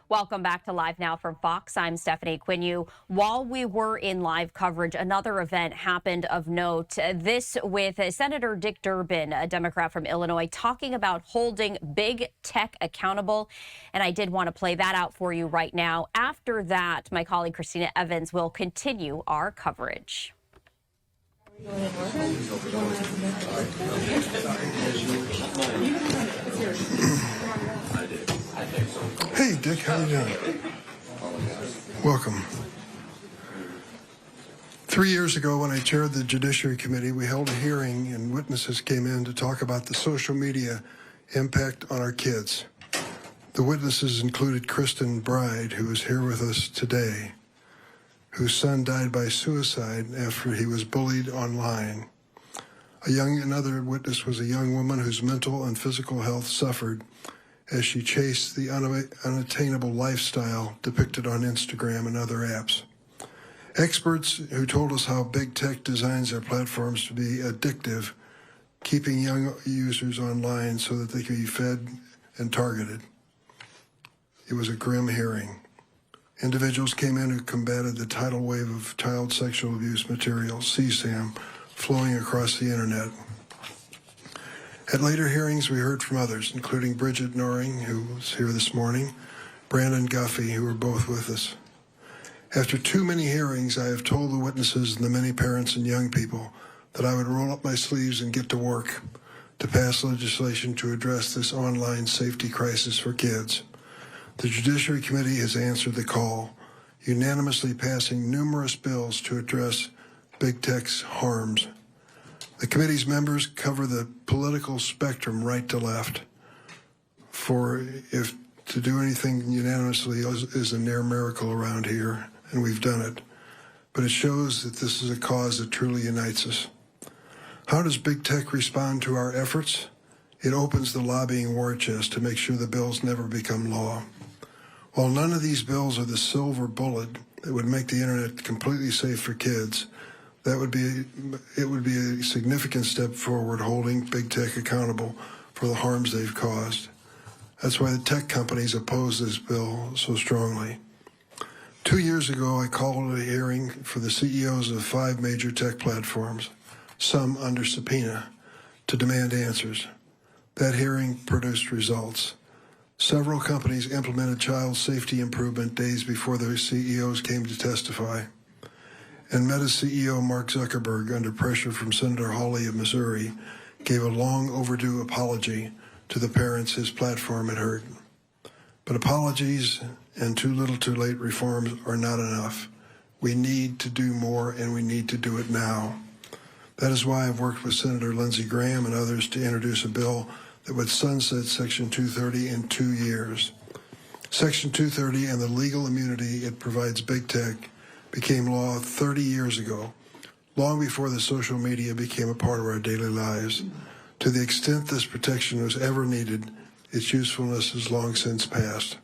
Welcome back to Live Now from Fox. I'm Stephanie Quinu. While we were in live coverage, another event happened of note. This with Senator Dick Durbin, a Democrat from Illinois, talking about holding big tech accountable. And I did want to play that out for you right now. After that, my colleague Christina Evans will continue our coverage. Hey, Dick, how you doing? Welcome. 3 years ago, when I chaired the Judiciary Committee, we held a hearing and witnesses came in to talk about the social media impact on our kids. The witnesses included Kristen Bride, who is here with us today, whose son died by suicide after he was bullied online. Another witness was a young woman whose mental and physical health suffered as she chased the unattainable lifestyle depicted on Instagram and other apps. Experts who told us how big tech designs their platforms to be addictive, keeping young users online so that they can be fed and targeted. It was a grim hearing. Individuals came in who combated the tidal wave of child sexual abuse material, CSAM, flowing across the internet. At later hearings, we heard from others, including Bridget Noring, who was here this morning, Brandon Guffy, who were both with us. After too many hearings, I have told the witnesses and the many parents and young people that I would roll up my sleeves and get to work to pass legislation to address this online safety crisis for kids. The Judiciary Committee has answered the call, unanimously passing numerous bills to address big tech's harms. The committee's members cover the political spectrum right to left. For if to do anything unanimously is a near miracle around here, and we've done it. But it shows that this is a cause that truly unites us. How does big tech respond to our efforts? It opens the lobbying war chest to make sure the bills never become law. While none of these bills are the silver bullet that would make the internet completely safe for kids, it would be a significant step forward holding big tech accountable for the harms they've caused. That's why the tech companies oppose this bill so strongly. 2 years ago, I called a hearing for the CEOs of 5 major tech platforms, some under subpoena, to demand answers. That hearing produced results. Several companies implemented child safety improvement days before their CEOs came to testify. And Meta's CEO, Mark Zuckerberg, under pressure from Senator Hawley of Missouri, gave a long overdue apology to the parents his platform had hurt. But apologies and too little too late reforms are not enough. We need to do more, and we need to do it now. That is why I've worked with Senator Lindsey Graham and others to introduce a bill that would sunset Section 230 in 2 years. Section 230 and the legal immunity it provides big tech became law 30 years ago, long before the social media became a part of our daily lives. To the extent this protection was ever needed, its usefulness has long since passed.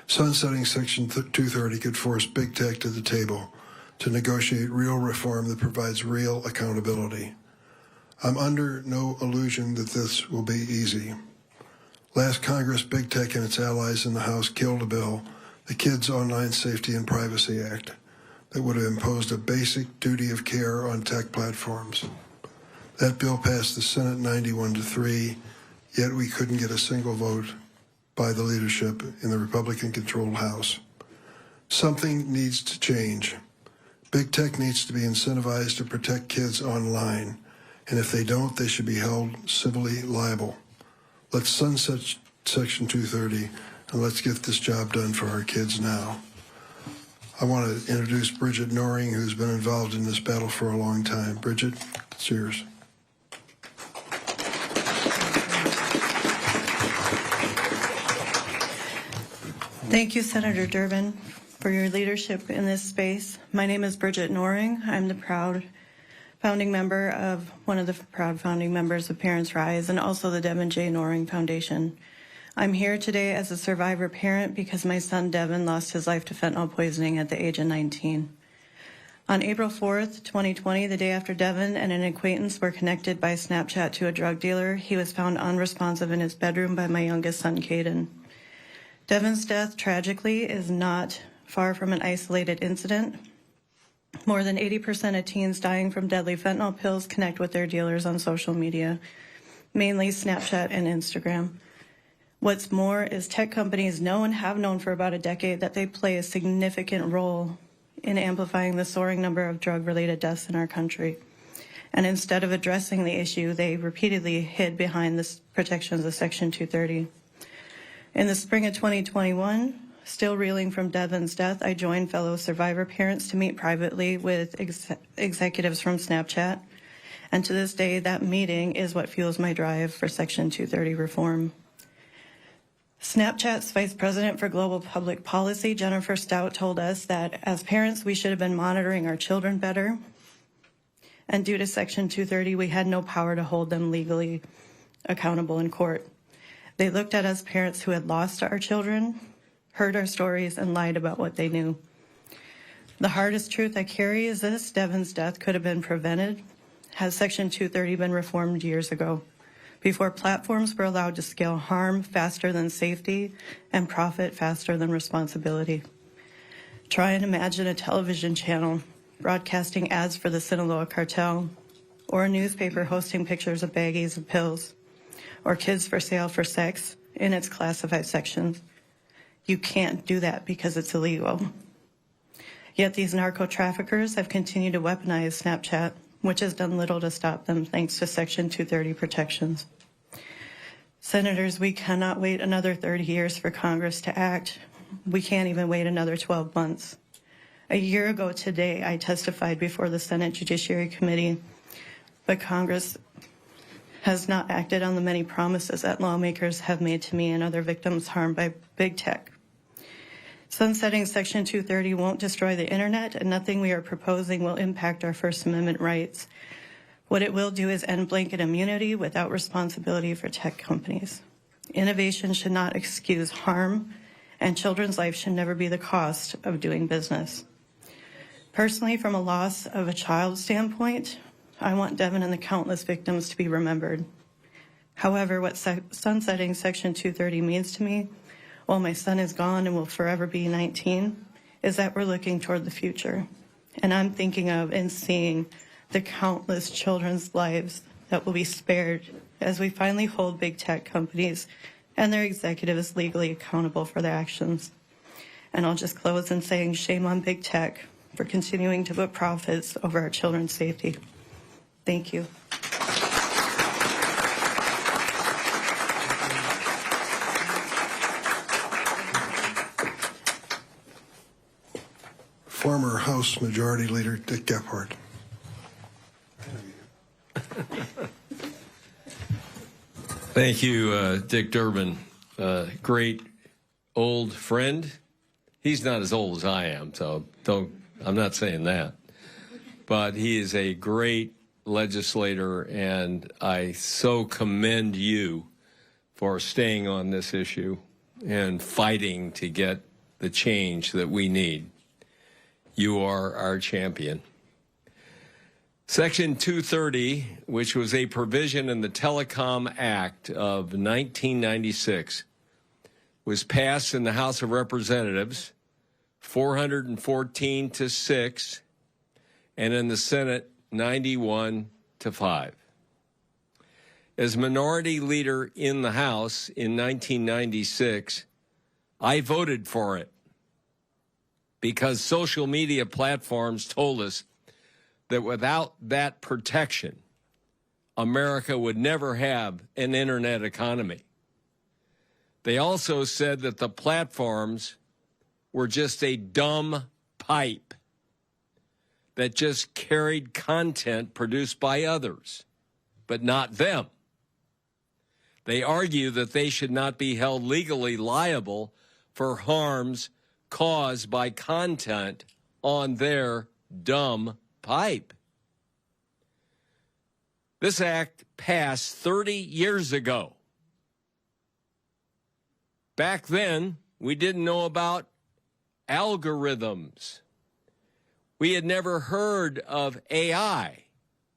Sunsetting Section 230 could force big tech to the table to negotiate real reform that provides real accountability. I'm under no illusion that this will be easy. Last Congress, big tech and its allies in the House killed a bill, the Kids Online Safety and Privacy Act, that would have imposed a basic duty of care on tech platforms. That bill passed the Senate 91-3, yet we couldn't get a single vote by the leadership in the Republican-controlled House. Something needs to change. Big tech needs to be incentivized to protect kids online, and if they don't, they should be held civilly liable. Let's sunset Section 230, and let's get this job done for our kids now. I want to introduce Bridget Noring, who's been involved in this battle for a long time. Bridget, it's yours. Thank you, Senator Durbin, for your leadership in this space. My name is Bridget Noring. I'm the one of the proud founding members of Parents Rise and also the Devin J. Noring Foundation. I'm here today as a survivor parent because my son Devin lost his life to fentanyl poisoning at the age of 19. On April 4th, 2020, the day after Devin and an acquaintance were connected by Snapchat to a drug dealer, he was found unresponsive in his bedroom by my youngest son, Caden. Devin's death, tragically, is not far from an isolated incident. More than 80% of teens dying from deadly fentanyl pills connect with their dealers on social media, mainly Snapchat and Instagram. What's more is tech companies know and have known for about a decade that they play a significant role in amplifying the soaring number of drug-related deaths in our country. And instead of addressing the issue, they repeatedly hid behind the protections of Section 230. In the spring of 2021, still reeling from Devin's death, I joined fellow survivor parents to meet privately with executives from Snapchat. And to this day, that meeting is what fuels my drive for Section 230 reform. Snapchat's Vice President for Global Public Policy, Jennifer Stout, told us that as parents, we should have been monitoring our children better. And due to Section 230, we had no power to hold them legally accountable in court. They looked at us parents who had lost our children, heard our stories, and lied about what they knew. The hardest truth I carry is this: Devin's death could have been prevented had Section 230 been reformed years ago, before platforms were allowed to scale harm faster than safety and profit faster than responsibility. Try and imagine a television channel broadcasting ads for the Sinaloa cartel, or a newspaper hosting pictures of baggies of pills, or kids for sale for sex in its classified sections. You can't do that because it's illegal. Yet these narco traffickers have continued to weaponize Snapchat, which has done little to stop them thanks to Section 230 protections. Senators, we cannot wait another 30 years for Congress to act. We can't even wait another 12 months. A year ago today, I testified before the Senate Judiciary Committee, but Congress has not acted on the many promises that lawmakers have made to me and other victims harmed by big tech. Sunsetting Section 230 won't destroy the internet, and nothing we are proposing will impact our First Amendment rights. What it will do is end blanket immunity without responsibility for tech companies. Innovation should not excuse harm, and children's life should never be the cost of doing business. Personally, from a loss of a child standpoint, I want Devin and the countless victims to be remembered. However, what sunsetting Section 230 means to me, while my son is gone and will forever be 19, is that we're looking toward the future. And I'm thinking of and seeing the countless children's lives that will be spared as we finally hold big tech companies and their executives legally accountable for their actions. And I'll just close in saying shame on big tech for continuing to put profits over our children's safety. Thank you. Former House Majority Leader Dick Gephardt. Thank you, Dick Durbin. Great old friend. He's not as old as I am, so I'm not saying that. But he is a great legislator, and I so commend you for staying on this issue and fighting to get the change that we need. You are our champion. Section 230, which was a provision in the Telecom Act of 1996, was passed in the House of Representatives 414 to 6, and in the Senate 91 to 5. As minority leader in the House in 1996, I voted for it because social media platforms told us that without that protection, America would never have an internet economy. They also said that the platforms were just a dumb pipe that just carried content produced by others, but not them. They argue that they should not be held legally liable for harms caused by content on their dumb pipe. This act passed 30 years ago. Back then, we didn't know about algorithms. We had never heard of AI,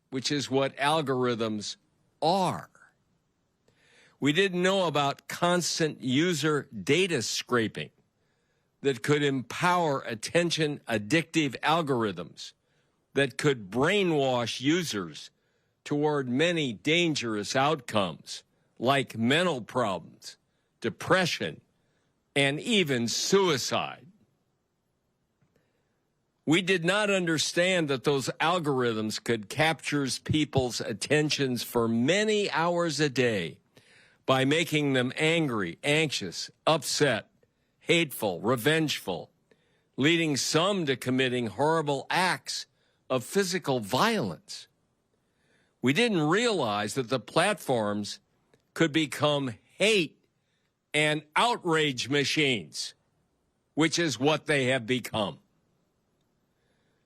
which is what algorithms are. We didn't know about constant user data scraping that could empower attention addictive algorithms that could brainwash users toward many dangerous outcomes like mental problems, depression, and even suicide. We did not understand that those algorithms could capture people's attentions for many hours a day by making them angry, anxious, upset, hateful, revengeful, leading some to committing horrible acts of physical violence. We didn't realize that the platforms could become hate and outrage machines, which is what they have become.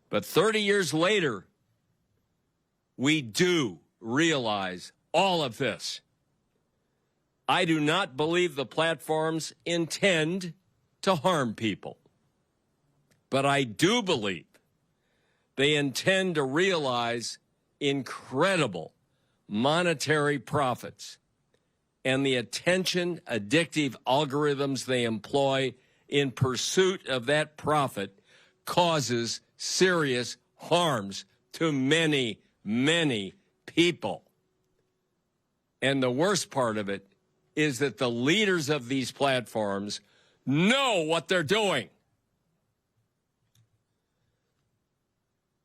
But 30 years later, we do realize all of this. I do not believe the platforms intend to harm people, but I do believe they intend to realize incredible monetary profits, and the attention addictive algorithms they employ in pursuit of that profit causes serious harms to many, many people. And the worst part of it is that the leaders of these platforms know what they're doing.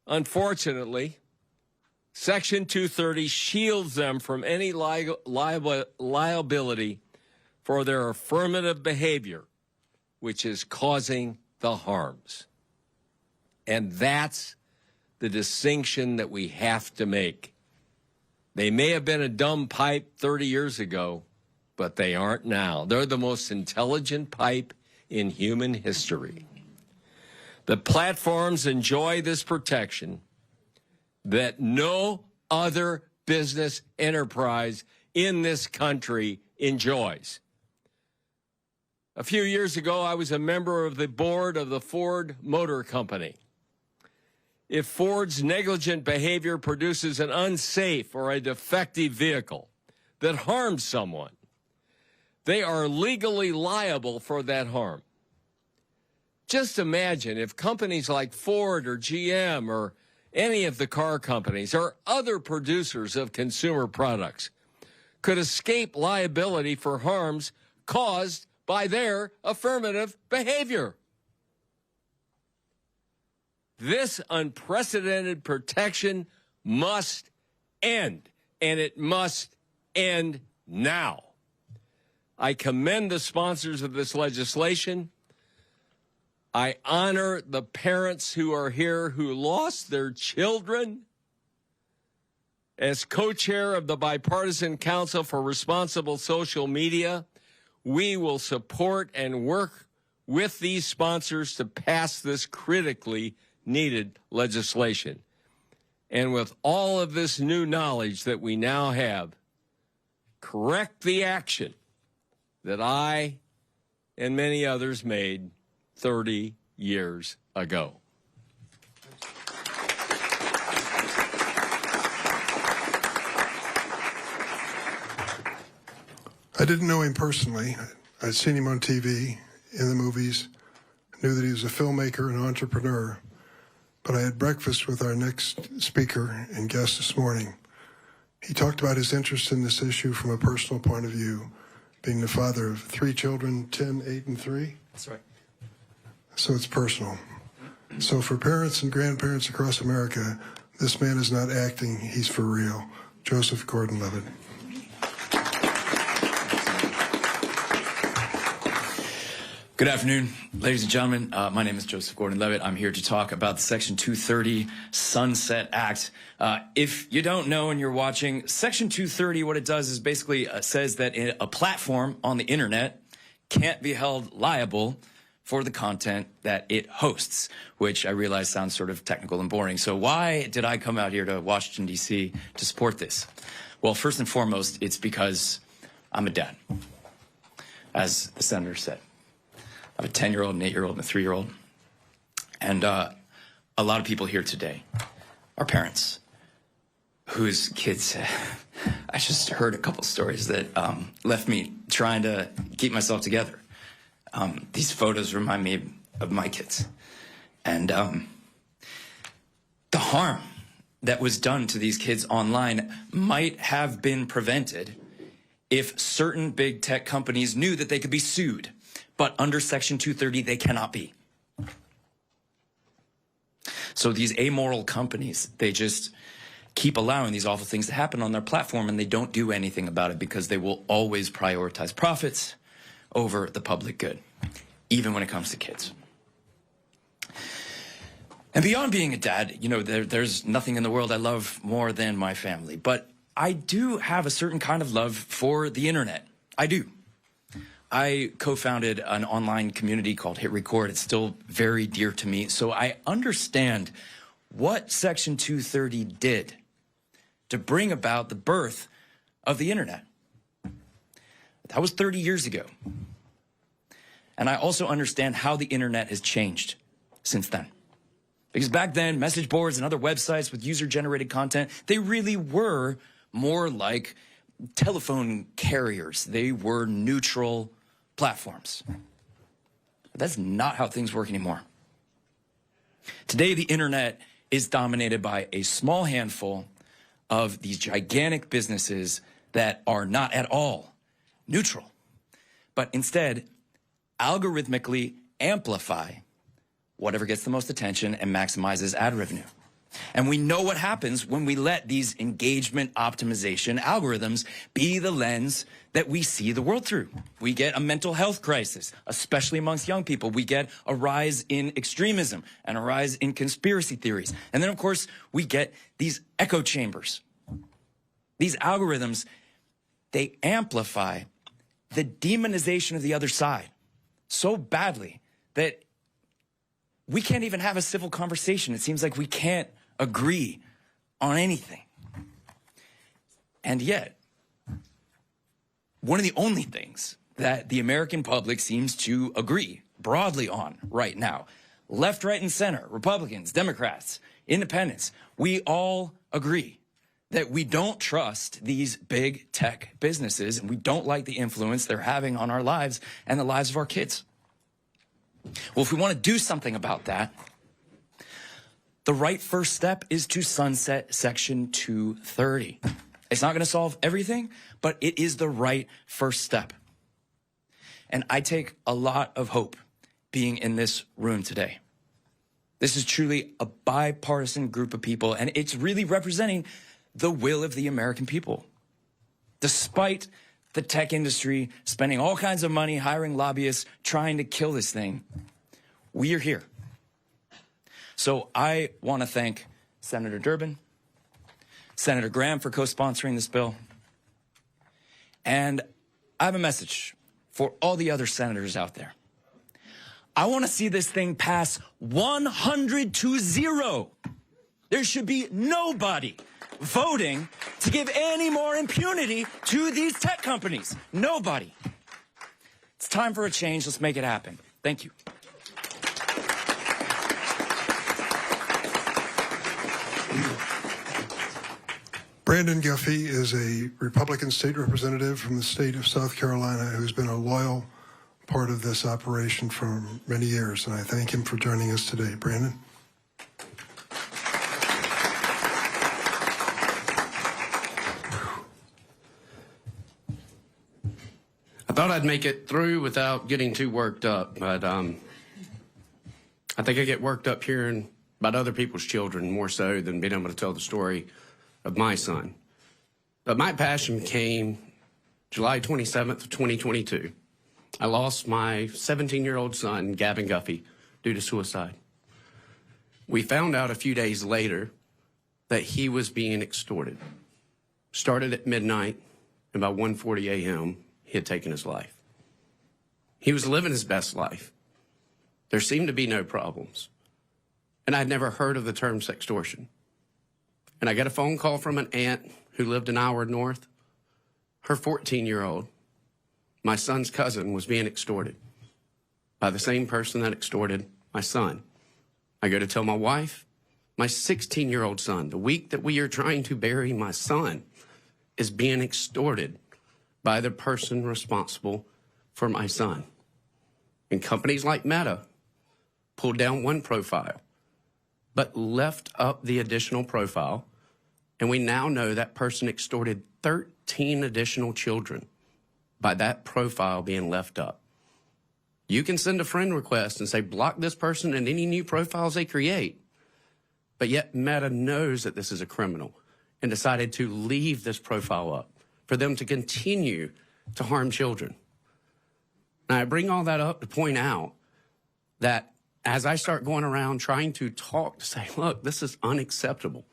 Unfortunately, Section 230 shields them from any liability for their affirmative behavior, which is causing the harms. And that's the distinction that we have to make. They may have been a dumb pipe 30 years ago, but they aren't now. They're the most intelligent pipe in human history. The platforms enjoy this protection that no other business enterprise in this country enjoys. A few years ago, I was a member of the board of the Ford Motor Company. If Ford's negligent behavior produces an unsafe or a defective vehicle that harms someone, they are legally liable for that harm. Just imagine if companies like Ford or GM or any of the car companies or other producers of consumer products could escape liability for harms caused by their affirmative behavior. This unprecedented protection must end, and it must end now. I commend the sponsors of this legislation. I honor the parents who are here who lost their children. As co-chair of the Bipartisan Council for Responsible Social Media, we will support and work with these sponsors to pass this critically needed legislation. And with all of this new knowledge that we now have, correct the action that I and many others made 30 years ago. I didn't know him personally. I'd seen him on TV, in the movies, knew that he was a filmmaker and entrepreneur. But I had breakfast with our next speaker and guest this morning. He talked about his interest in this issue from a personal point of view, being the father of 3 children, 10, 8, and 3. That's right. So it's personal. So for parents and grandparents across America, this man is not acting, he's for real. Joseph Gordon-Levitt. Good afternoon, ladies and gentlemen. My name is Joseph Gordon-Levitt. I'm here to talk about the Section 230 Sunset Act. If you don't know and you're watching, Section 230, what it does is basically says that a platform on the internet can't be held liable for the content that it hosts, which I realize sounds sort of technical and boring. So why did I come out here to Washington, D.C. to support this? Well, first and foremost, it's because I'm a dad, as the senator said. I have a 10-year-old, an 8-year-old, and a 3-year-old. And a lot of people here today are parents whose kids I just heard a couple stories that left me trying to keep myself together. These photos remind me of my kids. And the harm that was done to these kids online might have been prevented if certain big tech companies knew that they could be sued. But under Section 230, they cannot be. So these amoral companies, they just keep allowing these awful things to happen on their platform, and they don't do anything about it because they will always prioritize profits over the public good, even when it comes to kids. And beyond being a dad, you know, there's nothing in the world I love more than my family. But I do have a certain kind of love for the internet. I do. I co-founded an online community called Hit Record. It's still very dear to me. So I understand what Section 230 did to bring about the birth of the internet. That was 30 years ago. And I also understand how the internet has changed since then. Because back then, message boards and other websites with user-generated content, they really were more like telephone carriers. They were neutral platforms. But that's not how things work anymore. Today, the internet is dominated by a small handful of these gigantic businesses that are not at all neutral, but instead algorithmically amplify whatever gets the most attention and maximizes ad revenue. And we know what happens when we let these engagement optimization algorithms be the lens that we see the world through. We get a mental health crisis, especially amongst young people. We get a rise in extremism and a rise in conspiracy theories. And then, of course, we get these echo chambers. These algorithms, they amplify the demonization of the other side so badly that we can't even have a civil conversation. It seems like we can't agree on anything. And yet, one of the only things that the American public seems to agree broadly on right now, left, right, and center, Republicans, Democrats, independents, we all agree that we don't trust these big tech businesses, and we don't like the influence they're having on our lives and the lives of our kids. Well, if we want to do something about that, the right first step is to sunset Section 230. It's not going to solve everything, but it is the right first step. And I take a lot of hope being in this room today. This is truly a bipartisan group of people, and it's really representing the will of the American people. Despite the tech industry spending all kinds of money, hiring lobbyists, trying to kill this thing, we are here. So I want to thank Senator Durbin, Senator Graham for co-sponsoring this bill. And I have a message for all the other senators out there. I want to see this thing pass 100-0. There should be nobody voting to give any more impunity to these tech companies. Nobody. It's time for a change. Let's make it happen. Thank you. Brandon Guffy is a Republican state representative from the state of South Carolina who's been a loyal part of this operation for many years, and I thank him for joining us today. Brandon? I thought I'd make it through without getting too worked up, but I think I get worked up hearing about other people's children more so than being able to tell the story of my son. But my passion came July 27th of 2022. I lost my 17-year-old son, Gavin Guffy, due to suicide. We found out a few days later that he was being extorted. Started at midnight, and by 1:40 a.m., he had taken his life. He was living his best life. There seemed to be no problems. And I'd never heard of the term sextortion. And I got a phone call from an aunt who lived an hour north. Her 14-year-old, my son's cousin, was being extorted by the same person that extorted my son. I go to tell my wife, my 16-year-old son, the week that we are trying to bury my son, is being extorted by the person responsible for my son. And companies like Meta pulled down one profile, but left up the additional profile. And we now know that person extorted 13 additional children by that profile being left up. You can send a friend request and say, block this person and any new profiles they create. But yet Meta knows that this is a criminal and decided to leave this profile up for them to continue to harm children. Now, I bring all that up to point out that as I start going around trying to talk to say, look, this is unacceptable.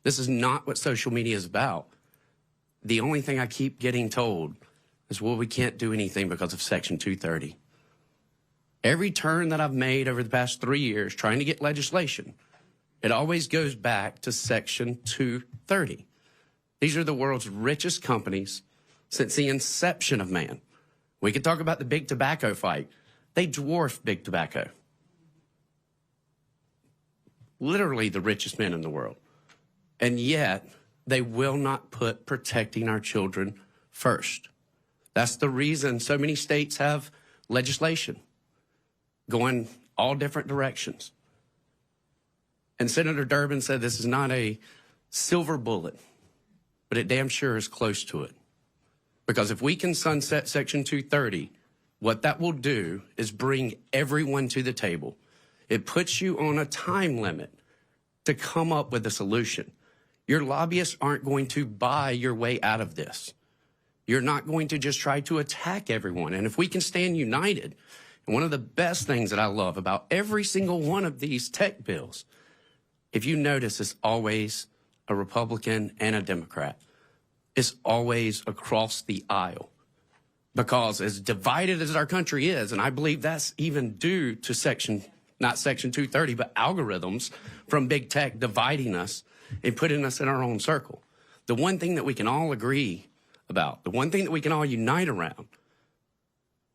This is not what social media is about. The only thing I keep getting told is, well, we can't do anything because of Section 230. Every turn that I've made over the past 3 years trying to get legislation, it always goes back to Section 230. These are the world's richest companies since the inception of man. We could talk about the big tobacco fight. They dwarf big tobacco. Literally the richest men in the world. And yet, they will not put protecting our children first. That's the reason so many states have legislation going all different directions. And Senator Durbin said this is not a silver bullet, but it damn sure is close to it. Because if we can sunset Section 230, what that will do is bring everyone to the table. It puts you on a time limit to come up with a solution. Your lobbyists aren't going to buy your way out of this. You're not going to just try to attack everyone. And if we can stand united, and one of the best things that I love about every single one of these tech bills, if you notice, it's always a Republican and a Democrat. It's always across the aisle. Because as divided as our country is, and I believe that's even due to not Section 230, but algorithms from big tech dividing us and putting us in our own circle. The one thing that we can all agree about, the one thing that we can all unite around,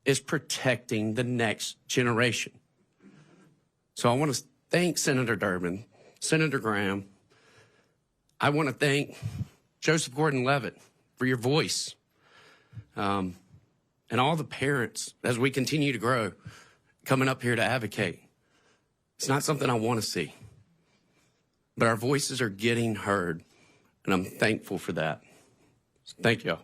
is protecting the next generation. So I want to thank Senator Durbin, Senator Graham. I want to thank Joseph Gordon-Levitt for your voice, and all the parents as we continue to grow, coming up here to advocate. It's not something I want to see, but our voices are getting heard, and I'm thankful for that. Thank you.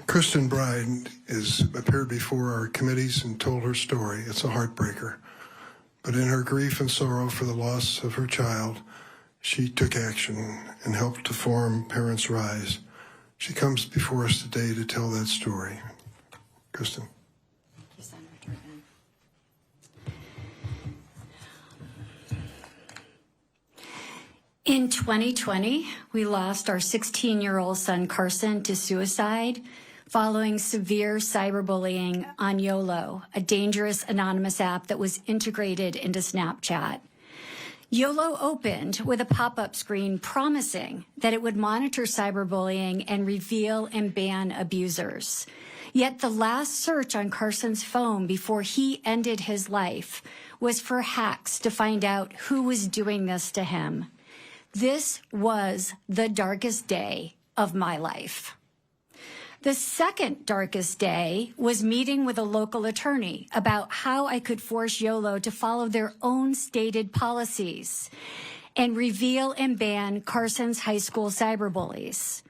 Kristen Bride has appeared before our committees and told her story. It's a heartbreaker. But in her grief and sorrow for the loss of her child, she took action and helped to form Parents Rise. She comes before us today to tell that story. Kristen. Thank you, Senator Durbin. In 2020, we lost our 16-year-old son, Carson, to suicide following severe cyberbullying on YOLO, a dangerous anonymous app that was integrated into Snapchat. YOLO opened with a pop-up screen promising that it would monitor cyberbullying and reveal and ban abusers. Yet the last search on Carson's phone before he ended his life was for hacks to find out who was doing this to him. This was the darkest day of my life. The second darkest day was meeting with a local attorney about how I could force YOLO to follow their own stated policies and reveal and ban Carson's high school cyberbullies.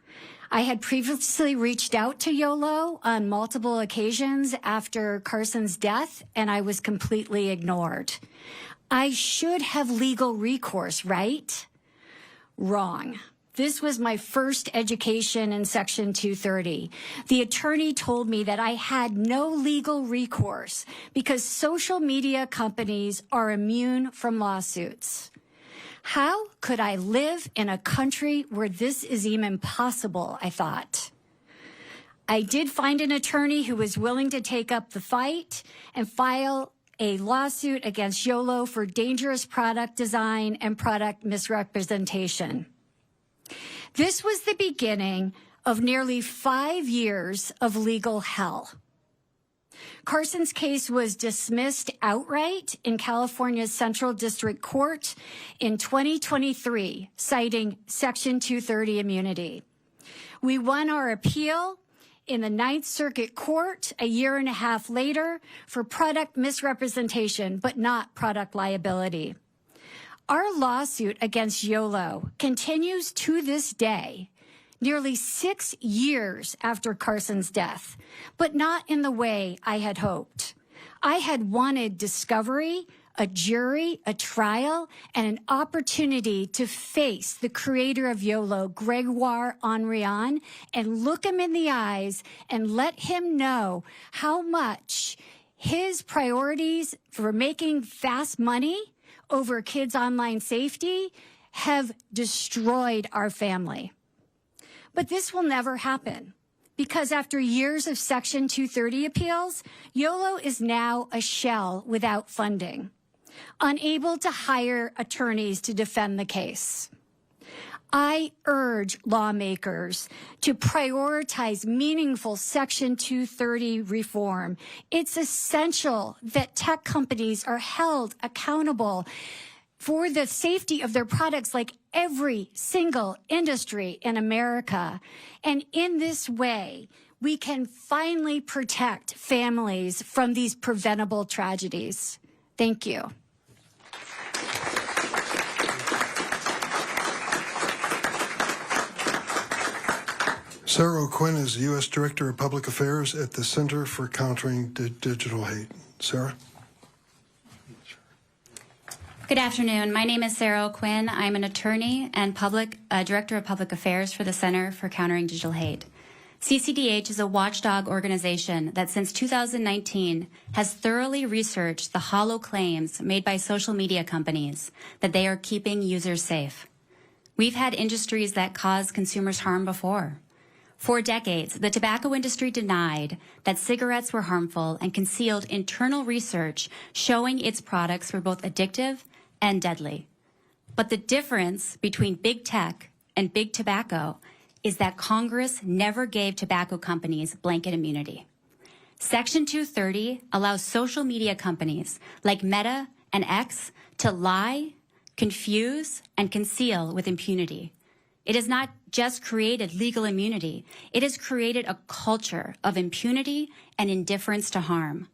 I had previously reached out to YOLO on multiple occasions after Carson's death, and I was completely ignored. I should have legal recourse, right? Wrong. This was my first education in Section 230. The attorney told me that I had no legal recourse because social media companies are immune from lawsuits. How could I live in a country where this is even possible, I thought. I did find an attorney who was willing to take up the fight and file a lawsuit against YOLO for dangerous product design and product misrepresentation. This was the beginning of nearly 5 years of legal hell. Carson's case was dismissed outright in California's Central District Court in 2023, citing Section 230 immunity. We won our appeal in the Ninth Circuit Court a year and a half later for product misrepresentation, but not product liability. Our lawsuit against YOLO continues to this day, nearly 6 years after Carson's death, but not in the way I had hoped. I had wanted discovery, a jury, a trial, and an opportunity to face the creator of YOLO, Gregoire Henrion, and look him in the eyes and let him know how much his priorities for making fast money over kids' online safety have destroyed our family. But this will never happen because after years of Section 230 appeals, YOLO is now a shell without funding, unable to hire attorneys to defend the case. I urge lawmakers to prioritize meaningful Section 230 reform. It's essential that tech companies are held accountable for the safety of their products like every single industry in America. And in this way, we can finally protect families from these preventable tragedies. Thank you. Sarah O'Quinn is the U.S. Director of Public Affairs at the Center for Countering Digital Hate. Sarah? Good afternoon. My name is Sarah O'Quinn. I'm an attorney and Director of Public Affairs for the Center for Countering Digital Hate. CCDH is a watchdog organization that since 2019 has thoroughly researched the hollow claims made by social media companies that they are keeping users safe. We've had industries that cause consumers harm before. For decades, the tobacco industry denied that cigarettes were harmful and concealed internal research showing its products were both addictive and deadly. But the difference between big tech and big tobacco is that Congress never gave tobacco companies blanket immunity. Section 230 allows social media companies like Meta and X to lie, confuse, and conceal with impunity. It has not just created legal immunity, it has created a culture of impunity and indifference to harm.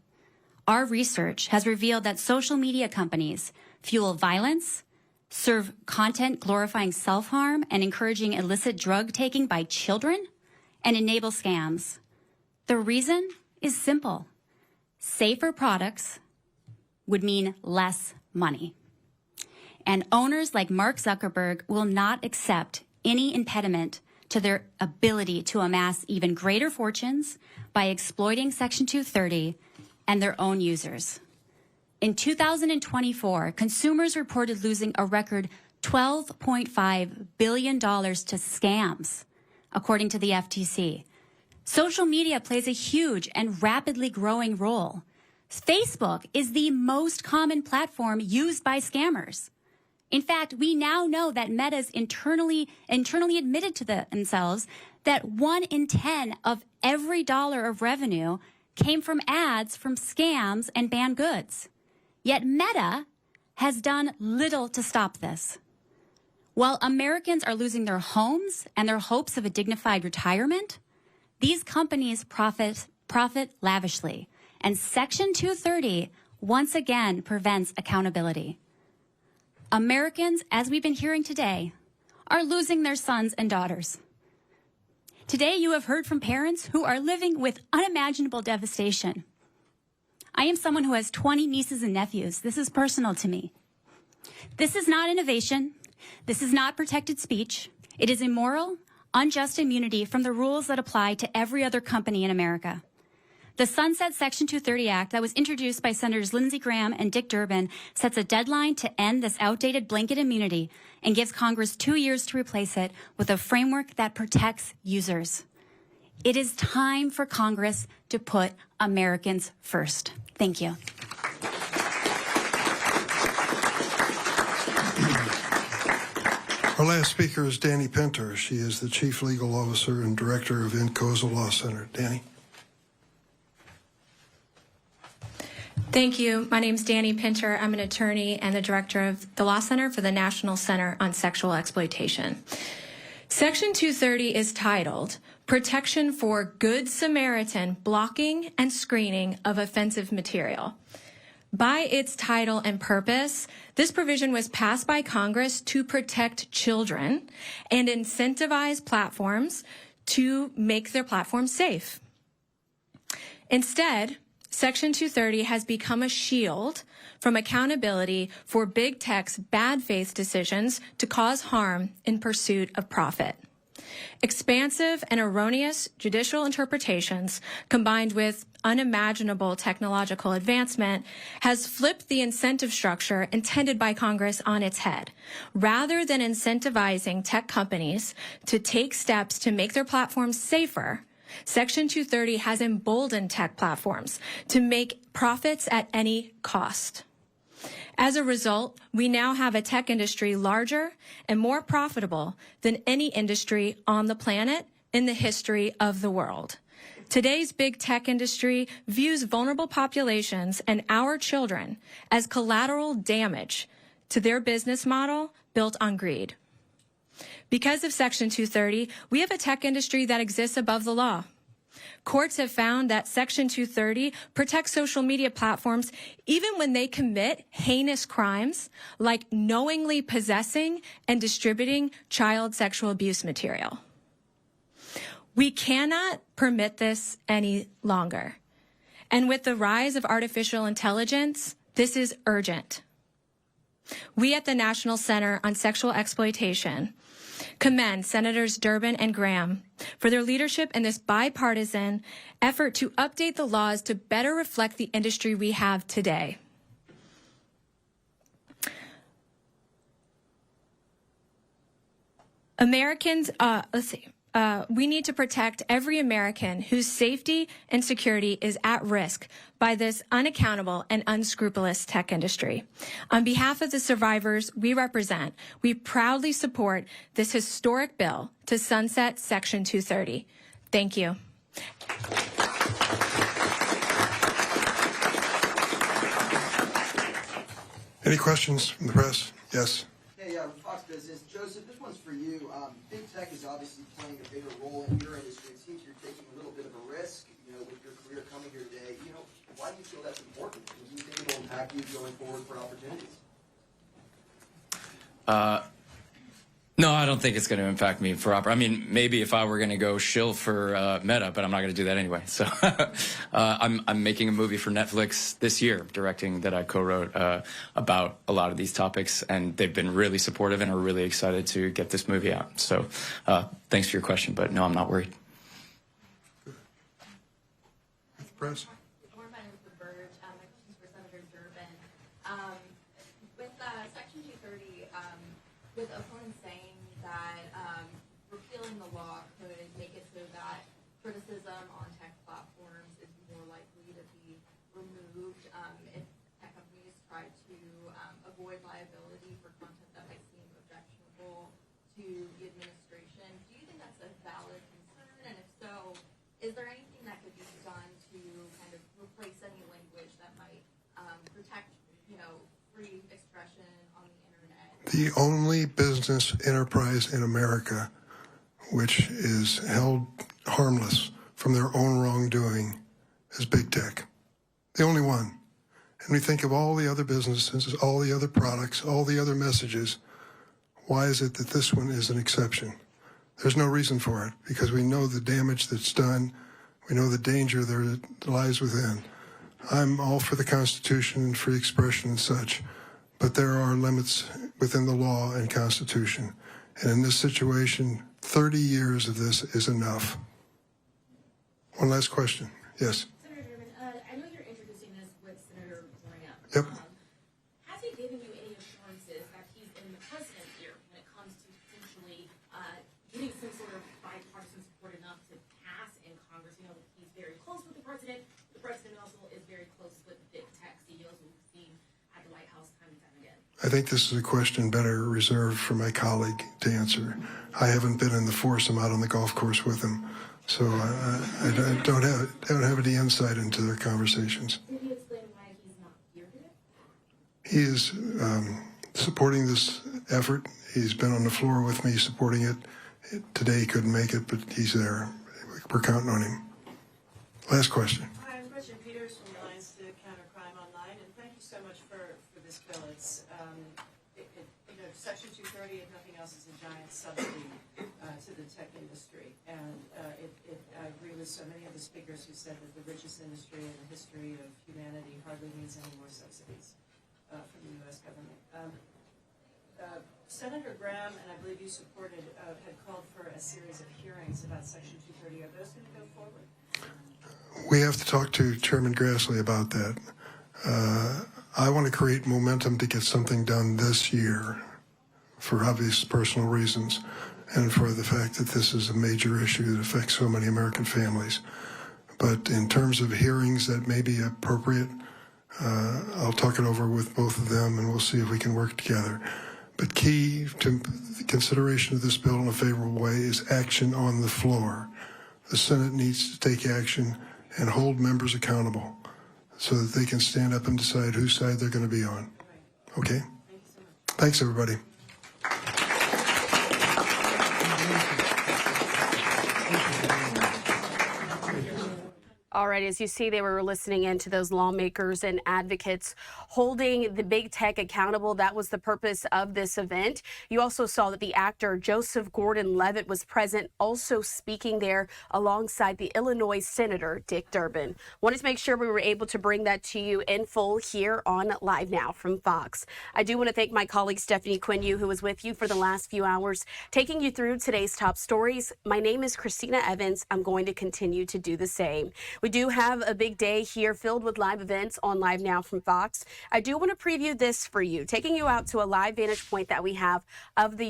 Our research has revealed that social media companies fuel violence, serve content glorifying self-harm and encouraging illicit drug taking by children, and enable scams. The reason is simple. Safer products would mean less money. And owners like Mark Zuckerberg will not accept any impediment to their ability to amass even greater fortunes by exploiting Section 230 and their own users. In 2024, consumers reported losing a record $12.5 billion to scams, according to the FTC. Social media plays a huge and rapidly growing role. Facebook is the most common platform used by scammers. In fact, we now know that Meta's internally admitted to themselves that 1 in 10 of every dollar of revenue came from ads from scams and banned goods. Yet Meta has done little to stop this. While Americans are losing their homes and their hopes of a dignified retirement, these companies profit lavishly, and Section 230 once again prevents accountability. Americans, as we've been hearing today, are losing their sons and daughters. Today, you have heard from parents who are living with unimaginable devastation. I am someone who has 20 nieces and nephews. This is personal to me. This is not innovation. This is not protected speech. It is immoral, unjust immunity from the rules that apply to every other company in America. The Sunset Section 230 Act that was introduced by Senators Lindsey Graham and Dick Durbin sets a deadline to end this outdated blanket immunity and gives Congress 2 years to replace it with a framework that protects users. It is time for Congress to put Americans first. Thank you. Our last speaker is Danny Pinter. She is the Chief Legal Officer and Director of Incosa Law Center. Danny. Thank you. My name is Danny Pinter. I'm an attorney and the director of the Law Center for the National Center on Sexual Exploitation. Section 230 is titled Protection for Good Samaritan Blocking and Screening of Offensive Material. By its title and purpose, this provision was passed by Congress to protect children and incentivize platforms to make their platforms safe. Instead, Section 230 has become a shield from accountability for big tech's bad faith decisions to cause harm in pursuit of profit. Expansive and erroneous judicial interpretations combined with unimaginable technological advancement has flipped the incentive structure intended by Congress on its head. Rather than incentivizing tech companies to take steps to make their platforms safer, Section 230 has emboldened tech platforms to make profits at any cost. As a result, we now have a tech industry larger and more profitable than any industry on the planet in the history of the world. Today's big tech industry views vulnerable populations and our children as collateral damage to their business model built on greed. Because of Section 230, we have a tech industry that exists above the law. Courts have found that Section 230 protects social media platforms even when they commit heinous crimes like knowingly possessing and distributing child sexual abuse material. We cannot permit this any longer. And with the rise of artificial intelligence, this is urgent. We at the National Center on Sexual Exploitation commend Senators Durbin and Graham for their leadership in this bipartisan effort to update the laws to better reflect the industry we have today. Americans, we need to protect every American whose safety and security is at risk by this unaccountable and unscrupulous tech industry. On behalf of the survivors we represent, we proudly support this historic bill to sunset Section 230. Thank you. Any questions from the press? Yes. Hey, Fox Business. Joseph, this one's for you. Big tech is obviously playing a bigger role in your industry. It seems you're taking a little bit of a risk, with your career coming here today. Why do you feel that's important? Do you think it will impact you going forward for opportunities? No, I don't think it's going to impact me for I mean, maybe if I were going to go shill for Meta, but I'm not going to do that anyway. So I'm making a movie for Netflix this year, directing that I co-wrote about a lot of these topics, and they've been really supportive and are really excited to get this movie out. So thanks for your question, but no, I'm not worried. Press. Section 230, with opponents saying that repealing the law could make it so that criticism on tech platforms is more likely to be removed if tech companies try to avoid liability for content that might seem objectionable to the administration. Do you think that's a valid concern? And if so, is there anything that could be done to kind of replace any language that might protect, free expression on the internet? The only business enterprise in America which is held harmless from their own wrongdoing is big tech. The only one. And we think of all the other businesses, all the other products, all the other messages. Why is it that this one is an exception? There's no reason for it, because we know the damage that's done. We know the danger that lies within. I'm all for the Constitution and free expression and such, but there are limits within the law and Constitution. And in this situation, 30 years of this is enough. One last question. Yes. Senator Durbin, I know you're introducing this with Senator Noring. Yep. Has he given you any assurances that he's in the president's ear when it comes to potentially getting some sort of bipartisan support enough to pass in Congress? You know, he's very close with the president. The president also is very close with big tech CEOs we've seen at the White House time and time again. I think this is a question better reserved for my colleague to answer. I haven't been in the foursome out on the golf course with him, so I don't have any insight into their conversations. Can you explain why he's not He is supporting this effort. He's been on the floor with me supporting it. Today he couldn't make it, but he's there. We're counting on him. Last question. Hi, I'm Bridget Peters from the Alliance to Counter Crime Online, and thank you so much for this bill. It's, Section 230, if nothing else, is a giant subsidy to the tech industry. And I agree with so many of the speakers who said that the richest industry in the history of humanity hardly needs any more subsidies from the U.S. government. Senator Graham, and I believe you supported, had called for a series of hearings about Section 230. Are those going to go forward? We have to talk to Chairman Grassley about that. I want to create momentum to get something done this year for obvious personal reasons and for the fact that this is a major issue that affects so many American families. But in terms of hearings that may be appropriate, I'll talk it over with both of them and we'll see if we can work together. But key to the consideration of this bill in a favorable way is action on the floor. The Senate needs to take action and hold members accountable so that they can stand up and decide whose side they're going to be on. Okay? Thanks, everybody. All right, as you see, they were listening in to those lawmakers and advocates holding the big tech accountable. That was the purpose of this event. You also saw that the actor Joseph Gordon-Levitt was present, also speaking there alongside the Illinois Senator Dick Durbin. Wanted to make sure we were able to bring that to you in full here on Live Now from Fox. I do want to thank my colleague Stephanie Quinn, who was with you for the last few hours, taking you through today's top stories. My name is Christina Evans. I'm going to continue to do the same. We do have a big day here filled with live events on Live Now from Fox. I do want to preview this for you, taking you out to a live vantage point that we have of the